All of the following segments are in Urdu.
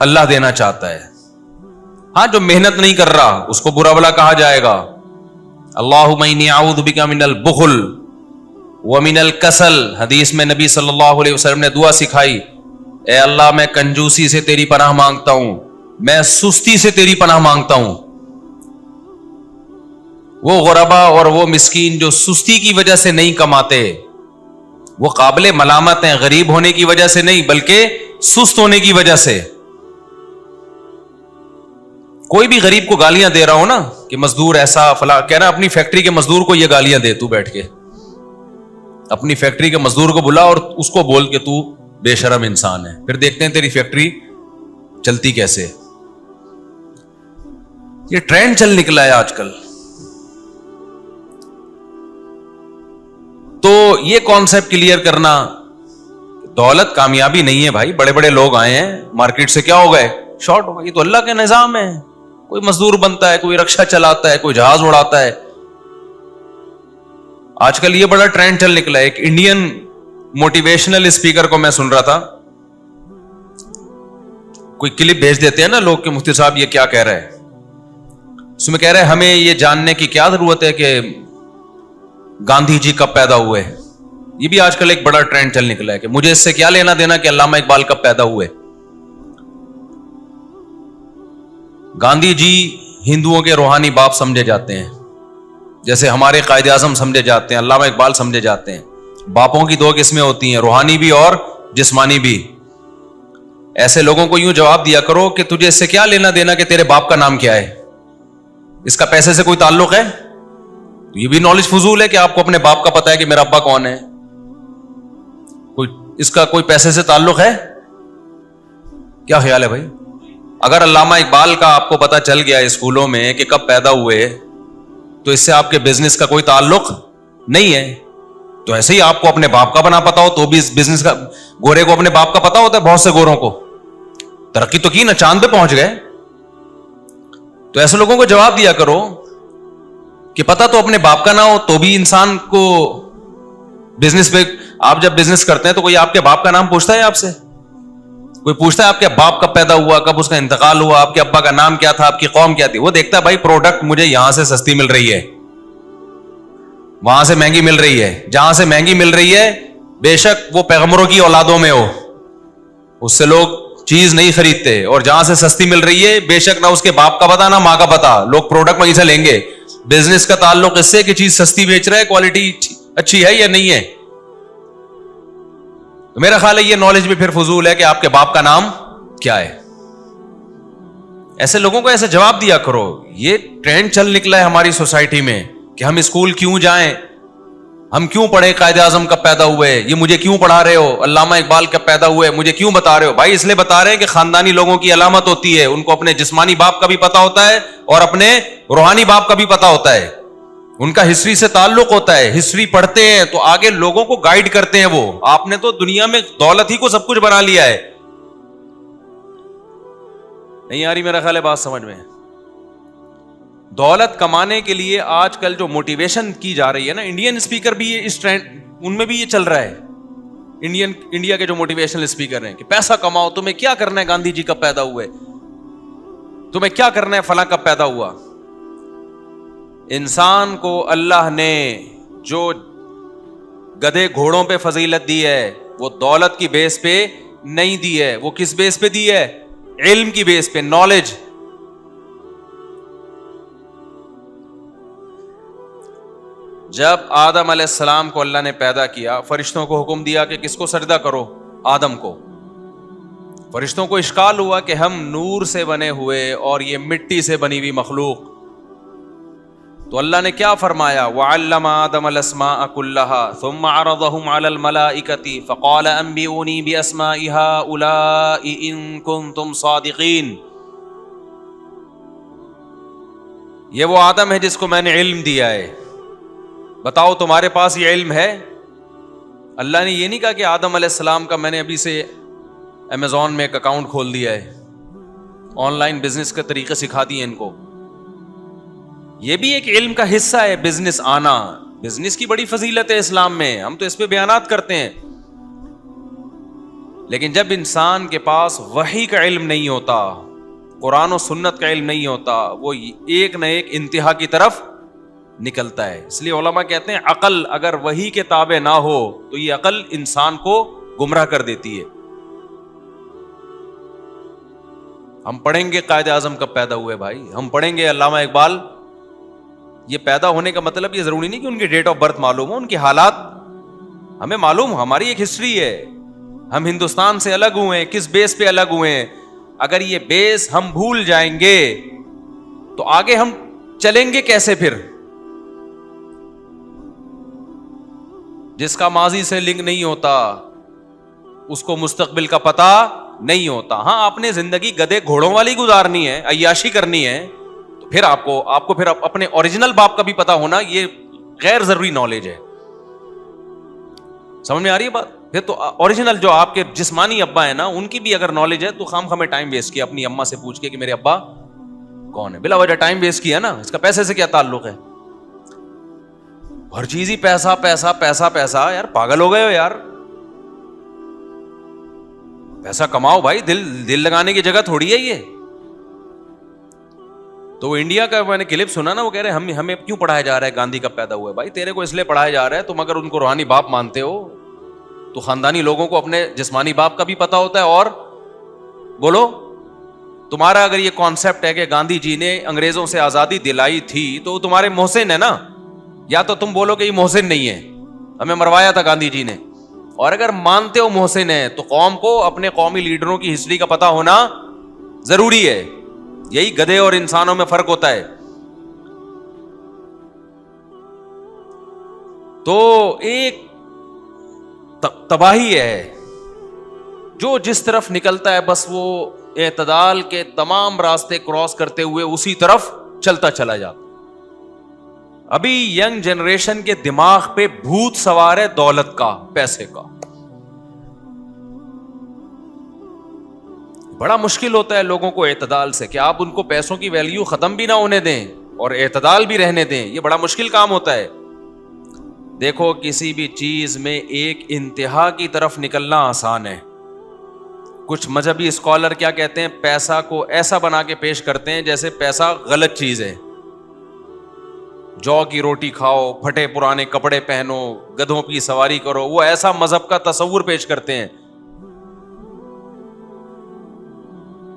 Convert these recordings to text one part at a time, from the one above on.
اللہ دینا چاہتا ہے. ہاں جو محنت نہیں کر رہا اس کو برا بلا کہا جائے گا. اللہم انی اعوذ بک من البخل ومن الکسل. حدیث میں نبی صلی اللہ علیہ وسلم نے دعا سکھائی, اے اللہ میں کنجوسی سے تیری پناہ مانگتا ہوں, میں سستی سے تیری پناہ مانگتا ہوں. وہ غربا اور وہ مسکین جو سستی کی وجہ سے نہیں کماتے وہ قابل ملامت ہیں, غریب ہونے کی وجہ سے نہیں بلکہ سست ہونے کی وجہ سے. کوئی بھی غریب کو گالیاں دے رہا ہو نا کہ مزدور ایسا فلاں, کہنا اپنی فیکٹری کے مزدور کو یہ گالیاں دے, تو بیٹھ کے اپنی فیکٹری کے مزدور کو بلا اور اس کو بول کہ تو بے شرم انسان ہے, پھر دیکھتے ہیں تیری فیکٹری چلتی کیسے. یہ ٹرینڈ چل نکلا ہے آج کل. تو یہ کانسیپٹ کلیئر کرنا, دولت کامیابی نہیں ہے بھائی. بڑے بڑے لوگ آئے ہیں مارکیٹ سے, کیا ہو گئے, شارٹ ہو گئے. یہ تو اللہ کا نظام ہے. کوئی مزدور بنتا ہے, کوئی رکشا چلاتا ہے, کوئی جہاز اڑاتا ہے. آج کل یہ بڑا ٹرینڈ چل نکلا ہے. ایک انڈین موٹیویشنل اسپیکر کو میں سن رہا تھا, کوئی کلپ بھیج دیتے ہیں نا لوگ کہ مفتی صاحب یہ کیا کہہ رہے ہیں, اس میں کہہ رہے ہیں ہمیں یہ جاننے کی کیا ضرورت ہے کہ گاندھی جی کب پیدا ہوئے. یہ بھی آج کل ایک بڑا ٹرینڈ چل نکلا ہے کہ مجھے اس سے کیا لینا دینا کہ علامہ اقبال کب پیدا ہوئے. گاندھی جی ہندوؤں کے روحانی باپ سمجھے جاتے ہیں, جیسے ہمارے قائد اعظم سمجھے جاتے ہیں, علامہ اقبال سمجھے جاتے ہیں. باپوں کی دو قسمیں ہوتی ہیں, روحانی بھی اور جسمانی بھی. ایسے لوگوں کو یوں جواب دیا کرو کہ تجھے اس سے کیا لینا دینا کہ تیرے باپ کا نام کیا ہے, اس کا پیسے سے کوئی تعلق ہے. یہ بھی نالج فضول ہے کہ آپ کو اپنے باپ کا پتا ہے کہ میرا ابا کون ہے, اس کا کوئی پیسے سے تعلق ہے. کیا خیال ہے بھائی؟ اگر علامہ اقبال کا آپ کو پتا چل گیا اسکولوں میں کہ کب پیدا ہوئے تو اس سے آپ کے بزنس کا کوئی تعلق نہیں ہے. تو ایسے ہی آپ کو اپنے باپ کا بنا پتا ہو تو بھی اس بزنس کا, گورے کو اپنے باپ کا پتا ہوتا ہے, بہت سے گوروں کو ترقی تو کی نا, چاند پہ پہنچ گئے. تو ایسے لوگوں کو جواب دیا کرو کہ پتا تو اپنے باپ کا نہ ہو تو بھی انسان کو بزنس پہ, آپ جب بزنس کرتے ہیں تو کوئی آپ کے باپ کا نام پوچھتا ہے آپ سے؟ کوئی پوچھتا ہے آپ کے باپ کب پیدا ہوا, کب اس کا انتقال ہوا, آپ کے ابا کا نام کیا تھا, آپ کی قوم کیا تھی؟ وہ دیکھتا ہے بھائی پروڈکٹ مجھے یہاں سے سستی مل رہی ہے, وہاں سے مہنگی مل رہی ہے. جہاں سے مہنگی مل رہی ہے بے شک وہ پیغمبروں کی اولادوں میں ہو, اس سے لوگ چیز نہیں خریدتے, اور جہاں سے سستی مل رہی ہے بے شک نہ اس کے باپ کا پتا نہ ماں کا پتا, لوگ پروڈکٹ وہیں سے لیں گے. بزنس کا تعلق اس سے کہ چیز سستی بیچ رہا ہے, کوالٹی اچھی ہے یا نہیں ہے. تو میرا خیال ہے یہ نالج بھی پھر فضول ہے کہ آپ کے باپ کا نام کیا ہے. ایسے لوگوں کو ایسے جواب دیا کرو. یہ ٹرینڈ چل نکلا ہے ہماری سوسائٹی میں کہ ہم اسکول کیوں جائیں, ہم کیوں پڑھیں قائد اعظم کب پیدا ہوئے, یہ مجھے کیوں پڑھا رہے ہو, علامہ اقبال کب پیدا ہوئے مجھے کیوں بتا رہے ہو. بھائی اس لیے بتا رہے ہیں کہ خاندانی لوگوں کی علامت ہوتی ہے, ان کو اپنے جسمانی باپ کا بھی پتا ہوتا ہے اور اپنے روحانی باپ کا بھی پتا ہوتا ہے, ان کا ہسٹری سے تعلق ہوتا ہے. ہسٹری پڑھتے ہیں تو آگے لوگوں کو گائیڈ کرتے ہیں. وہ آپ نے تو دنیا میں دولت ہی کو سب کچھ بنا لیا ہے. نہیں آ رہی میرا خیال ہے بات سمجھ میں؟ دولت کمانے کے لیے آج کل جو موٹیویشن کی جا رہی ہے نا, انڈین اسپیکر بھی اس ٹرینڈ, ان میں بھی یہ چل رہا ہے. انڈیا کے جو موٹیویشنل اسپیکر ہیں کہ پیسہ کماؤ, تمہیں کیا کرنا ہے گاندھی جی کب پیدا ہوئے, تمہیں کیا کرنا ہے فلاں کب پیدا ہوا. انسان کو اللہ نے جو گدھے گھوڑوں پہ فضیلت دی ہے وہ دولت کی بیس پہ نہیں دی ہے. وہ کس بیس پہ دی ہے؟ علم کی بیس پہ, نالج. جب آدم علیہ السلام کو اللہ نے پیدا کیا, فرشتوں کو حکم دیا کہ کس کو سجدہ کرو, آدم کو. فرشتوں کو اشکال ہوا کہ ہم نور سے بنے ہوئے اور یہ مٹی سے بنی ہوئی مخلوق. تو اللہ نے کیا فرمایا, وَعَلَّمَ آدَمَ الْأَسْمَاءَ كُلَّهَا ثُمَّ عَرَضَهُمْ عَلَى الْمَلَائِكَةِ فَقَالَ أَنبِئُونِي بِأَسْمَاءِ هَؤُلَاءِ إِن كُنتُمْ صَادِقِينَ. یہ وہ آدم ہے جس کو میں نے علم دیا ہے, بتاؤ تمہارے پاس یہ علم ہے؟ اللہ نے یہ نہیں کہا کہ آدم علیہ السلام کا میں نے ابھی سے امیزون میں ایک اکاؤنٹ کھول دیا ہے, آن لائن بزنس کے طریقے سکھا دیے ان کو. یہ بھی ایک علم کا حصہ ہے بزنس آنا. بزنس کی بڑی فضیلت ہے اسلام میں, ہم تو اس پہ بیانات کرتے ہیں. لیکن جب انسان کے پاس وحی کا علم نہیں ہوتا، قرآن و سنت کا علم نہیں ہوتا، وہ ایک نہ ایک انتہا کی طرف نکلتا ہے. اس لیے علماء کہتے ہیں عقل اگر وحی کے تابع نہ ہو تو یہ عقل انسان کو گمراہ کر دیتی ہے. ہم پڑھیں گے قائد اعظم کب پیدا ہوئے بھائی، ہم پڑھیں گے علامہ اقبال. یہ پیدا ہونے کا مطلب یہ ضروری نہیں کہ ان کی ڈیٹ آف برتھ معلوم ہو، ان کے حالات ہمیں معلوم ہو. ہماری ایک ہسٹری ہے، ہم ہندوستان سے الگ ہوئے ہیں، کس بیس پہ الگ ہوئے ہیں. اگر یہ بیس ہم بھول جائیں گے تو آگے ہم چلیں گے کیسے؟ پھر جس کا ماضی سے لنک نہیں ہوتا اس کو مستقبل کا پتہ نہیں ہوتا. ہاں آپ نے زندگی گدے گھوڑوں والی گزارنی ہے، عیاشی کرنی ہے، تو پھر آپ کو پھر اپنے اوریجنل باپ کا بھی پتہ ہونا یہ غیر ضروری نالج ہے. سمجھ میں آ رہی ہے بات؟ پھر تو اوریجنل جو آپ کے جسمانی ابا ہے نا ان کی بھی اگر نالج ہے تو خام ہمیں ٹائم ویسٹ کیا اپنی اماں سے پوچھ کے کہ میرے ابا کون ہے. بلا وجہ ٹائم ویسٹ کیا نا، اس کا پیسے سے کیا تعلق ہے؟ ہر چیز ہی پیسہ پیسہ پیسہ پیسہ. یار پاگل ہو گئے ہو یار. پیسہ کماؤ بھائی، دل لگانے کی جگہ تھوڑی ہے یہ. تو وہ انڈیا کا میں نے کلپ سنا نا، وہ کہہ رہے ہمیں کیوں پڑھایا جا رہا ہے گاندھی کب پیدا ہوا ہے. بھائی تیرے کو اس لیے پڑھایا جا رہا ہے، تم اگر ان کو روحانی باپ مانتے ہو تو خاندانی لوگوں کو اپنے جسمانی باپ کا بھی پتا ہوتا ہے. اور بولو، تمہارا اگر یہ کانسیپٹ ہے کہ گاندھی جی نے انگریزوں سے آزادی دلائی تھی تو وہ تمہارے محسن ہے نا، یا تو تم بولو کہ یہ محسن نہیں ہے، ہمیں مروایا تھا گاندھی جی نے. اور اگر مانتے ہو محسن ہے تو قوم کو اپنے قومی لیڈروں کی ہسٹری کا پتا ہونا ضروری ہے. یہی گدھے اور انسانوں میں فرق ہوتا ہے. تو ایک تباہی ہے، جو جس طرف نکلتا ہے بس وہ اعتدال کے تمام راستے کراس کرتے ہوئے اسی طرف چلتا چلا جاتا. ابھی ینگ جنریشن کے دماغ پہ بھوت سوار ہے دولت کا، پیسے کا. بڑا مشکل ہوتا ہے لوگوں کو اعتدال سے کہ آپ ان کو پیسوں کی ویلیو ختم بھی نہ ہونے دیں اور اعتدال بھی رہنے دیں. یہ بڑا مشکل کام ہوتا ہے. دیکھو کسی بھی چیز میں ایک انتہا کی طرف نکلنا آسان ہے. کچھ مذہبی اسکالر کیا کہتے ہیں، پیسہ کو ایسا بنا کے پیش کرتے ہیں جیسے پیسہ غلط چیز ہے. جو کی روٹی کھاؤ، پھٹے پرانے کپڑے پہنو، گدھوں کی سواری کرو، وہ ایسا مذہب کا تصور پیش کرتے ہیں.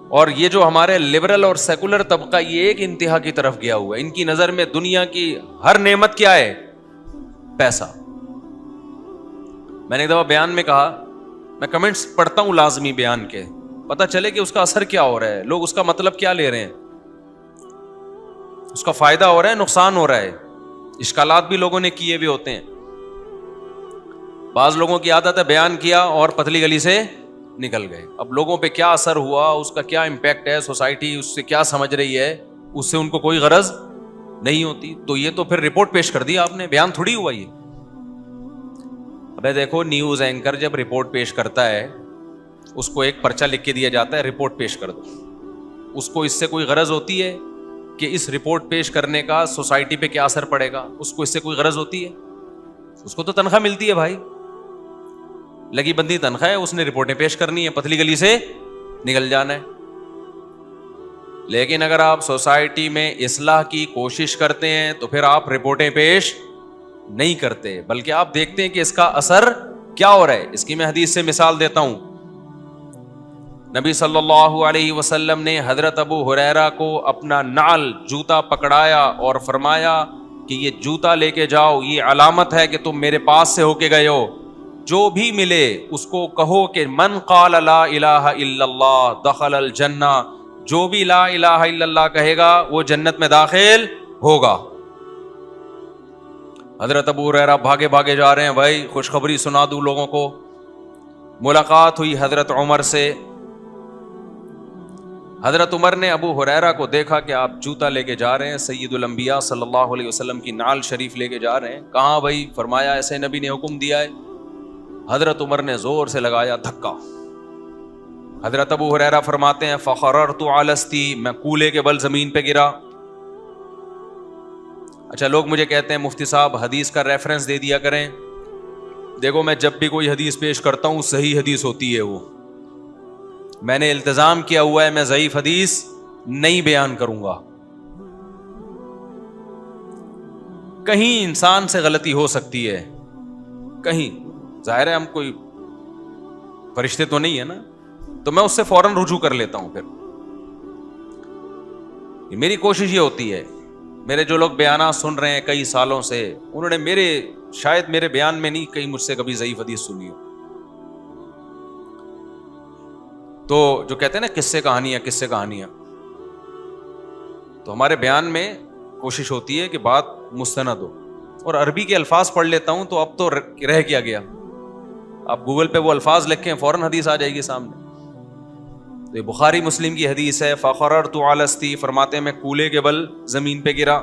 اور یہ جو ہمارے لبرل اور سیکولر طبقہ یہ ایک انتہا کی طرف گیا ہوا ہے. ان کی نظر میں دنیا کی ہر نعمت کیا ہے؟ پیسہ. میں نے ایک دفعہ بیان میں کہا، میں کمنٹس پڑھتا ہوں لازمی بیان کے، پتہ چلے کہ اس کا اثر کیا ہو رہا ہے، لوگ اس کا مطلب کیا لے رہے ہیں، اس کا فائدہ ہو رہا ہے، نقصان ہو رہا ہے. اشکالات بھی لوگوں نے کیے ہوئے ہوتے ہیں. بعض لوگوں کی عادت ہے بیان کیا اور پتلی گلی سے نکل گئے. اب لوگوں پہ کیا اثر ہوا، اس کا کیا امپیکٹ ہے، سوسائٹی اس سے کیا سمجھ رہی ہے، اس سے ان کو کوئی غرض نہیں ہوتی. تو یہ تو پھر رپورٹ پیش کر دی آپ نے، بیان تھوڑی ہوا یہ. ابے دیکھو نیوز اینکر جب رپورٹ پیش کرتا ہے اس کو ایک پرچہ لکھ کے دیا جاتا ہے، رپورٹ پیش کر دو. اس کو اس سے کوئی غرض ہوتی ہے کہ اس رپورٹ پیش کرنے کا سوسائٹی پہ کیا اثر پڑے گا؟ اس کو اس سے کوئی غرض ہوتی ہے؟ اس کو تو تنخواہ ملتی ہے بھائی، لگی بندی تنخواہ ہے، اس نے رپورٹیں پیش کرنی ہے، پتلی گلی سے نکل جانا ہے. لیکن اگر آپ سوسائٹی میں اصلاح کی کوشش کرتے ہیں تو پھر آپ رپورٹیں پیش نہیں کرتے، بلکہ آپ دیکھتے ہیں کہ اس کا اثر کیا ہو رہا ہے. اس کی میں حدیث سے مثال دیتا ہوں. نبی صلی اللہ علیہ وسلم نے حضرت ابو ہریرہ کو اپنا نعل جوتا پکڑایا اور فرمایا کہ یہ جوتا لے کے جاؤ، یہ علامت ہے کہ تم میرے پاس سے ہو کے گئے ہو. جو بھی ملے اس کو کہو کہ من قال لا الہ الا اللہ دخل الجنہ، جو بھی لا الہ الا اللہ کہے گا وہ جنت میں داخل ہوگا. حضرت ابو ہریرہ بھاگے بھاگے جا رہے ہیں، بھائی خوشخبری سنا دوں لوگوں کو. ملاقات ہوئی حضرت عمر سے. حضرت عمر نے ابو ہریرہ کو دیکھا کہ آپ جوتا لے کے جا رہے ہیں، سید الانبیاء صلی اللہ علیہ وسلم کی نعل شریف لے کے جا رہے ہیں. کہاں بھائی؟ فرمایا ایسے نبی نے حکم دیا ہے. حضرت عمر نے زور سے لگایا دھکا. حضرت ابو ہریرہ فرماتے ہیں فخررت علستی، میں کولے کے بل زمین پہ گرا. اچھا لوگ مجھے کہتے ہیں مفتی صاحب حدیث کا ریفرنس دے دیا کریں. دیکھو میں جب بھی کوئی حدیث پیش کرتا ہوں صحیح حدیث ہوتی ہے وہ، میں نے التزام کیا ہوا ہے میں ضعیف حدیث نہیں بیان کروں گا. کہیں انسان سے غلطی ہو سکتی ہے, کہیں, ظاہر ہے ہم کوئی فرشتے تو نہیں ہے نا, تو میں اس سے فوراً رجوع کر لیتا ہوں. پھر میری کوشش یہ ہوتی ہے, میرے جو لوگ بیانات سن رہے ہیں کئی سالوں سے, انہوں نے شاید میرے بیان میں نہیں کہیں مجھ سے کبھی ضعیف حدیث سنی ہو. تو جو کہتے ہیں نا قصے کہانیاں, تو ہمارے بیان میں کوشش ہوتی ہے کہ بات مستند ہو. اور عربی کے الفاظ پڑھ لیتا ہوں تو اب تو رہ کیا گیا, آپ گوگل پہ وہ الفاظ لکھیں فوراً حدیث آ جائے گی سامنے. تو یہ بخاری مسلم کی حدیث ہے. فخررت علی استی, فرماتے ہیں میں کولے کے بل زمین پہ گرا.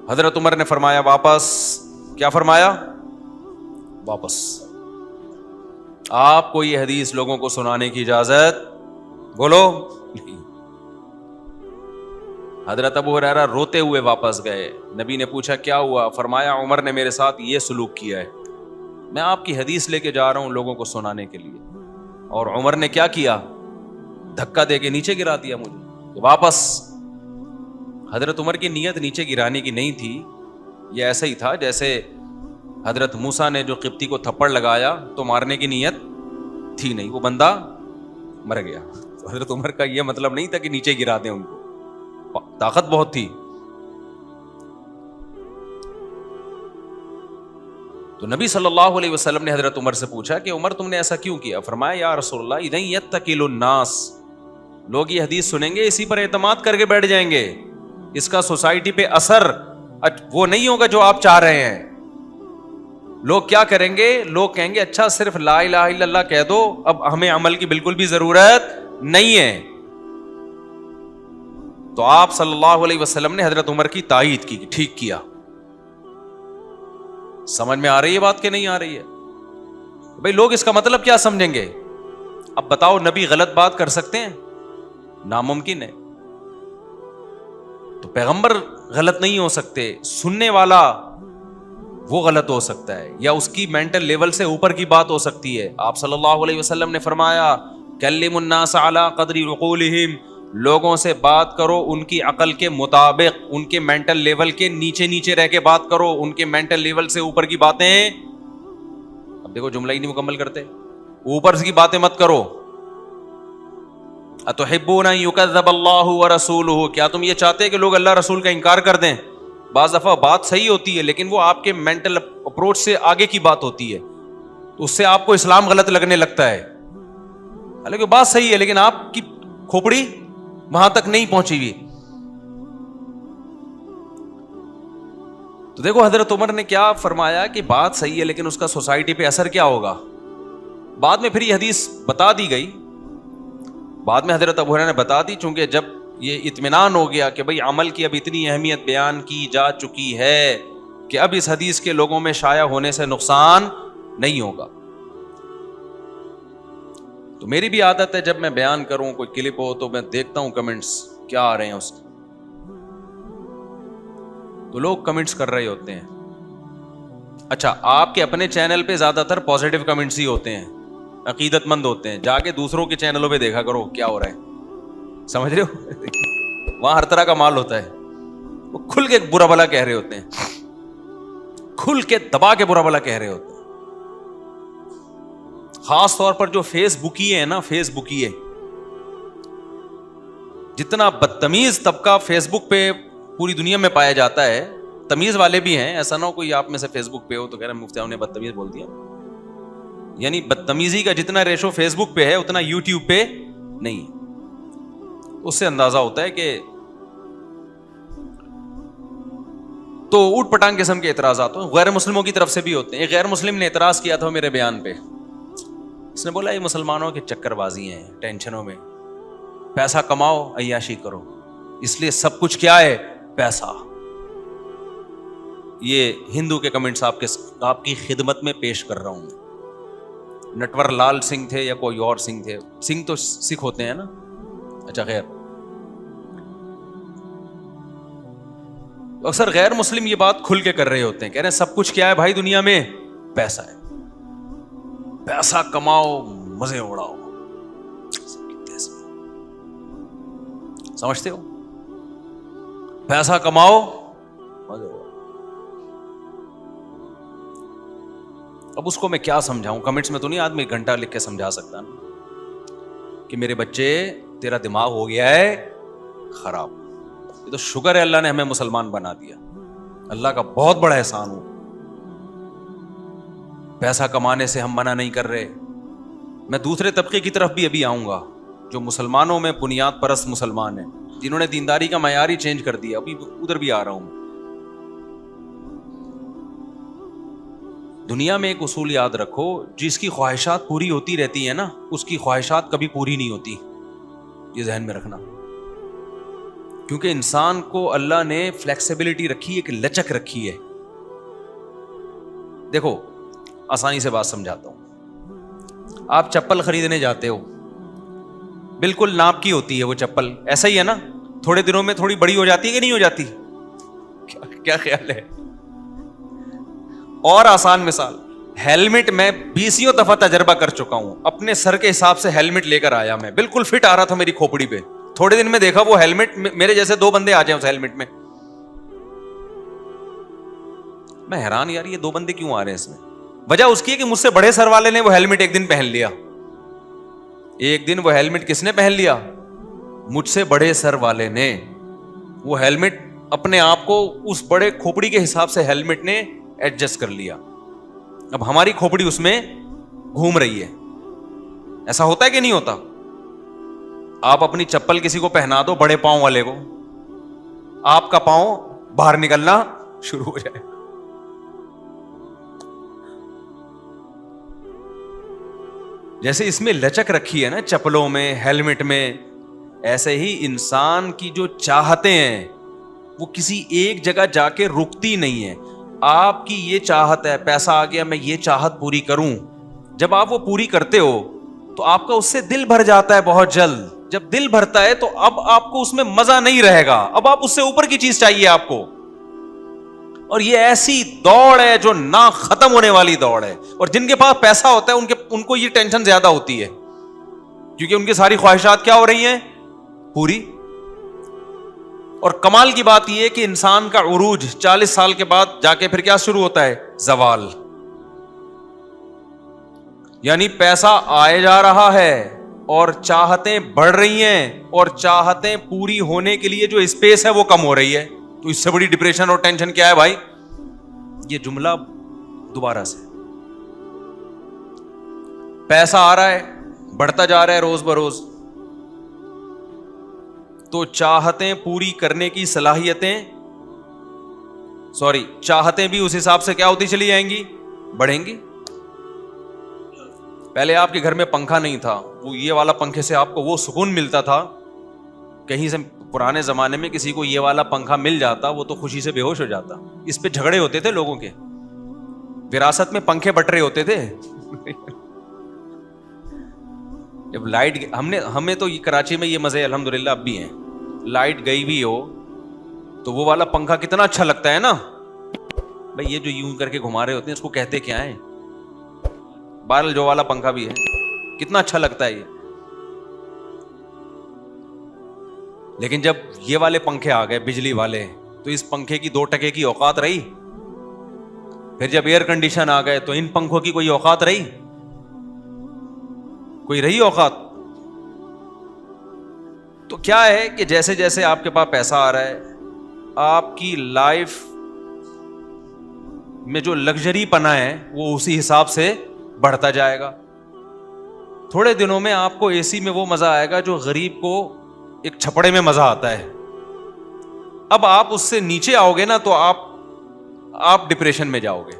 حضرت عمر نے فرمایا واپس. کیا فرمایا؟ واپس. آپ کو یہ حدیث لوگوں کو سنانے کی اجازت بولو نہیں. حضرت ابو ہریرہ روتے ہوئے واپس گئے. نبی نے پوچھا کیا ہوا؟ فرمایا عمر نے میرے ساتھ یہ سلوک کیا ہے, میں آپ کی حدیث لے کے جا رہا ہوں لوگوں کو سنانے کے لیے, اور عمر نے کیا کیا؟ دھکا دے کے نیچے گرا دیا مجھے. واپس. حضرت عمر کی نیت نیچے گرانے کی نہیں تھی, یہ ایسا ہی تھا جیسے حضرت موسیٰ نے جو قبطی کو تھپڑ لگایا تو مارنے کی نیت تھی نہیں, وہ بندہ مر گیا. حضرت عمر کا یہ مطلب نہیں تھا کہ نیچے گرا دیں ان کو, طاقت بہت تھی. تو نبی صلی اللہ علیہ وسلم نے حضرت عمر سے پوچھا کہ عمر تم نے ایسا کیوں کیا؟ فرمایا یا رسول اللہ اذن یتکل الناس, لوگ یہ حدیث سنیں گے اسی پر اعتماد کر کے بیٹھ جائیں گے, اس کا سوسائٹی پہ اثر وہ نہیں ہوگا جو آپ چاہ رہے ہیں. لوگ کیا کریں گے؟ لوگ کہیں گے اچھا صرف لا الہ الا اللہ کہہ دو, اب ہمیں عمل کی بالکل بھی ضرورت نہیں ہے. تو آپ صلی اللہ علیہ وسلم نے حضرت عمر کی تائید کی, ٹھیک کیا. سمجھ میں آ رہی ہے بات کہ نہیں آ رہی ہے؟ بھئی لوگ اس کا مطلب کیا سمجھیں گے؟ اب بتاؤ نبی غلط بات کر سکتے ہیں؟ ناممکن ہے. تو پیغمبر غلط نہیں ہو سکتے, سننے والا وہ غلط ہو سکتا ہے, یا اس کی مینٹل لیول سے اوپر کی بات ہو سکتی ہے. آپ صلی اللہ علیہ وسلم نے فرمایا کلموا الناس علی قدر عقولہم, لوگوں سے بات کرو ان کی عقل کے مطابق, ان کے مینٹل لیول کے نیچے رہ کے بات کرو, ان کے مینٹل لیول سے اوپر کی باتیں. اب دیکھو جملہ ہی نہیں مکمل کرتے, اوپر کی باتیں مت کرو. اتحبون ان یکذب اللہ ورسولہ, کیا تم یہ چاہتے کہ لوگ اللہ رسول کا انکار کر دیں؟ بعض دفعہ بات صحیح ہوتی ہے لیکن وہ آپ کے مینٹل اپروچ سے آگے کی بات ہوتی ہے, تو اس سے آپ کو اسلام غلط لگنے لگتا ہے. حالانکہ بات صحیح ہے لیکن آپ کی کھوپڑی وہاں تک نہیں پہنچی ہوئی. تو دیکھو حضرت عمر نے کیا فرمایا کہ بات صحیح ہے لیکن اس کا سوسائٹی پہ اثر کیا ہوگا. بعد میں پھر یہ حدیث بتا دی گئی, بعد میں حضرت ابو ہریرہ نے بتا دی, چونکہ جب یہ اطمینان ہو گیا کہ بھئی عمل کی اب اتنی اہمیت بیان کی جا چکی ہے کہ اب اس حدیث کے لوگوں میں شائع ہونے سے نقصان نہیں ہوگا. تو میری بھی عادت ہے جب میں بیان کروں کوئی کلپ ہو تو میں دیکھتا ہوں کمنٹس کیا آ رہے ہیں اس کے, تو لوگ کمنٹس کر رہے ہوتے ہیں. اچھا آپ کے اپنے چینل پہ زیادہ تر پازیٹیو کمنٹس ہی ہوتے ہیں, عقیدت مند ہوتے ہیں, جا کے دوسروں کے چینلوں پہ دیکھا کرو کیا ہو رہا ہے, سمجھ رہے ہو؟ وہاں ہر طرح کا مال ہوتا ہے, وہ کھل کے برا بھلا کہہ رہے ہوتے ہیں, کھل کے دبا کے برا بھلا کہہ رہے ہوتے ہیں. خاص طور پر جو فیس بکی ہے نا, فیس بکی ہے, جتنا بدتمیز طبقہ فیس بک پہ پوری دنیا میں پایا جاتا ہے, تمیز والے بھی ہیں, ایسا نہ ہو کوئی آپ میں سے فیس بک پہ ہو تو کہہ رہے ہیں مفتی صاحب نے بدتمیز بول دیا. یعنی بدتمیزی کا جتنا ریشو فیس بک پہ ہے اتنا یوٹیوب پہ نہیں ہے. اس سے اندازہ ہوتا ہے کہ تو اوٹ پٹانگ قسم کے اعتراضات غیر مسلموں کی طرف سے بھی ہوتے ہیں. ایک غیر مسلم نے اعتراض کیا تھا میرے بیان پہ, اس نے بولا یہ مسلمانوں کے چکر بازی ہیں, ٹینشنوں میں, پیسہ کماؤ عیاشی کرو, اس لیے سب کچھ کیا ہے پیسہ. یہ ہندو کے کمنٹس آپ کی خدمت میں پیش کر رہا ہوں. نٹور لال سنگھ تھے یا کوئی اور سنگھ تھے, سنگھ تو سکھ ہوتے ہیں نا, اچھا خیر. اکثر غیر مسلم یہ بات کھل کے کر رہے ہوتے ہیں, کہہ رہے ہیں سب کچھ کیا ہے بھائی دنیا میں پیسہ ہے. پیسہ کماؤ مزے اڑاؤ. سمجھتے ہو؟ پیسہ کماؤ مزے اڑاؤ. اب اس کو میں کیا سمجھاؤں؟ کمنٹس میں تو نہیں آدمی گھنٹہ لکھ کے سمجھا سکتا نا کہ میرے بچے تیرا دماغ ہو گیا ہے خراب. یہ تو شکر ہے اللہ نے ہمیں مسلمان بنا دیا, اللہ کا بہت بڑا احسان ہو. پیسہ کمانے سے ہم منع نہیں کر رہے. میں دوسرے طبقے کی طرف بھی ابھی آؤں گا جو مسلمانوں میں بنیاد پرست مسلمان ہیں, جنہوں نے دینداری کا معیار ہی چینج کر دیا. ابھی ادھر بھی آ رہا ہوں. دنیا میں ایک اصول یاد رکھو, جس کی خواہشات پوری ہوتی رہتی ہیں نا, اس کی خواہشات کبھی پوری نہیں ہوتی. یہ ذہن میں رکھنا, کیونکہ انسان کو اللہ نے فلیکسیبلٹی رکھی ہے, ایک لچک رکھی ہے. دیکھو آسانی سے بات سمجھاتا ہوں. آپ چپل خریدنے جاتے ہو, بالکل ناپ کی ہوتی ہے وہ چپل, ایسا ہی ہے نا, تھوڑے دنوں میں تھوڑی بڑی ہو جاتی ہے کہ نہیں ہو جاتی؟ کیا خیال ہے؟ اور آسان مثال, ہیلمٹ میں 20 دفعہ تجربہ کر چکا ہوں. اپنے سر کے حساب سے ہیلمٹ لے کر آیا, میں بالکل فٹ آ رہا تھا میری کھوپڑی پہ. تھوڑے دن میں دیکھا وہ ہیلمٹ میرے جیسے 2 بندے آ جائیں اس ہیلمٹ میں. میں حیران, یار یہ 2 بندے کیوں آ رہے ہیں اس میں؟ وجہ اس کی ہے کہ مجھ سے بڑے سر والے نے وہ ہیلمٹ ایک دن پہن لیا. ایک دن وہ ہیلمٹ کس نے پہن لیا؟ مجھ سے بڑے سر والے نے. وہ ہیلمٹ اپنے آپ کو اس بڑے کھوپڑی کے حساب سے ہیلمٹ نے ایڈجسٹ کر لیا. اب ہماری کھوپڑی اس میں گھوم رہی ہے. ایسا ہوتا ہے کہ نہیں ہوتا؟ آپ اپنی چپل کسی کو پہنا دو, بڑے پاؤں والے کو, آپ کا پاؤں باہر نکلنا شروع ہو جائے. جیسے اس میں لچک رکھی ہے نا چپلوں میں, ہیلمٹ میں, ایسے ہی انسان کی جو چاہتے ہیں وہ کسی ایک جگہ جا کے رکتی نہیں ہے. آپ کی یہ چاہت ہے, پیسہ آ گیا میں یہ چاہت پوری کروں. جب آپ وہ پوری کرتے ہو تو آپ کا اس سے دل بھر جاتا ہے بہت جلد. جب دل بھرتا ہے تو اب آپ کو اس میں مزہ نہیں رہے گا, اب آپ اس سے اوپر کی چیز چاہیے آپ کو. اور یہ ایسی دوڑ ہے جو نہ ختم ہونے والی دوڑ ہے. اور جن کے پاس پیسہ ہوتا ہے ان کو یہ ٹینشن زیادہ ہوتی ہے, کیونکہ ان کی ساری خواہشات کیا ہو رہی ہیں؟ پوری. اور کمال کی بات یہ ہے کہ انسان کا عروج 40 سال کے بعد جا کے پھر کیا شروع ہوتا ہے؟ زوال. یعنی پیسہ آئے جا رہا ہے اور چاہتیں بڑھ رہی ہیں, اور چاہتیں پوری ہونے کے لیے جو اسپیس ہے وہ کم ہو رہی ہے. تو اس سے بڑی ڈپریشن اور ٹینشن کیا ہے بھائی؟ یہ جملہ دوبارہ سے, پیسہ آ رہا ہے, بڑھتا جا رہا ہے روز بروز, تو چاہتیں پوری کرنے کی صلاحیتیں چاہتیں بھی اس حساب سے کیا ہوتی چلی جائیں گی؟ بڑھیں گی. پہلے آپ کے گھر میں پنکھا نہیں تھا, وہ یہ والا پنکھے سے آپ کو وہ سکون ملتا تھا. کہیں سے پرانے زمانے میں کسی کو یہ والا پنکھا مل جاتا وہ تو خوشی سے بے ہوش ہو جاتا. اس پہ جھگڑے ہوتے تھے لوگوں کے, وراثت میں پنکھے بٹ رہے ہوتے تھے. جب لائٹ ہمیں تو کراچی میں یہ مزے الحمدللہ اب بھی ہیں, لائٹ گئی بھی ہو تو وہ والا پنکھا کتنا اچھا لگتا ہے نا بھائی. یہ جو یوں کر کے گھما رہے ہوتے ہیں اس کو کہتے کیا ہیں؟ بہرحال جو والا پنکھا بھی ہے کتنا اچھا لگتا ہے یہ. لیکن جب یہ والے پنکھے آ گئے بجلی والے, تو اس پنکھے کی 2 ٹکے کی اوقات رہی. پھر جب ایئر کنڈیشن آ گئے تو ان پنکھوں کی کوئی اوقات رہی؟ کوئی رہی اوقات؟ تو کیا ہے کہ جیسے جیسے آپ کے پاس پیسہ آ رہا ہے, آپ کی لائف میں جو لگژری پنا ہے وہ اسی حساب سے بڑھتا جائے گا. تھوڑے دنوں میں آپ کو اے سی میں وہ مزہ آئے گا جو غریب کو ایک چھپڑے میں مزہ آتا ہے. اب آپ اس سے نیچے آؤ گے نا تو آپ ڈپریشن میں جاؤ گے.